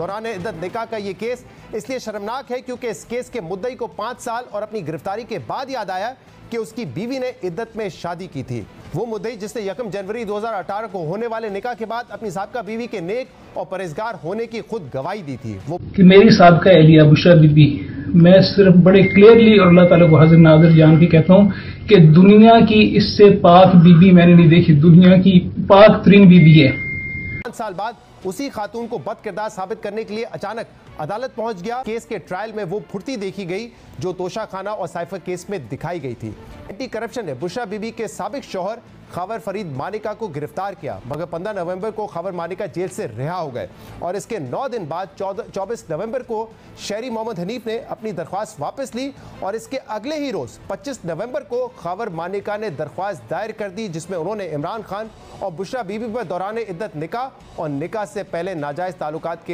दौरान इद्दत निकाह का ये केस इसलिए शर्मनाक है क्योंकि इस केस के मुद्दई को 5 साल और अपनी गिरफ्तारी के बाद याद आया कि उसकी बीवी ने इद्दत में शादी की थी। वो मुद्दई जिसने 1 जनवरी 2018 को होने वाले निकाह के बाद अपनी साबका बीवी के नेक और परहेजगार होने की खुद गवाही दी थी। वो कि मेरी साबका एहलिया बुशरा बीबी, मैं सिर्फ बड़े क्लियरली और अल्लाह ताला को हाजिर नाज़िर जान के कहता हूँ कि दुनिया की इससे पाक बीबी मैंने नहीं देखी, दुनिया की पाक तरीन बीबी है। 5 साल बाद उसी खातून को बदकिरदार साबित करने के लिए अचानक अदालत पहुंच गया। केस के ट्रायल में वो फुर्ती देखी गई जो तोशा खाना और साइफर केस में दिखाई गई थी। एंटी करप्शन ने बुशरा बीबी के साबिक शौहर खबर फरीद मानिका को गिरफ्तार किया, मगर 15 नवंबर को खबर मानिका जेल से रिहा हो गए और इसके 9 दिन बाद 24 नवंबर को शहरी मोहम्मद हनीफ ने अपनी दरख्वास्त वापस ली और इसके अगले ही रोज 25 नवंबर को खबर मानिका ने दरख्वास्त दायर कर दी जिसमें उन्होंने इमरान खान और बुशरा बीबी पर दौरान इद्दत निकाह और निकाह से पहले नाजायज ताल्लुकात के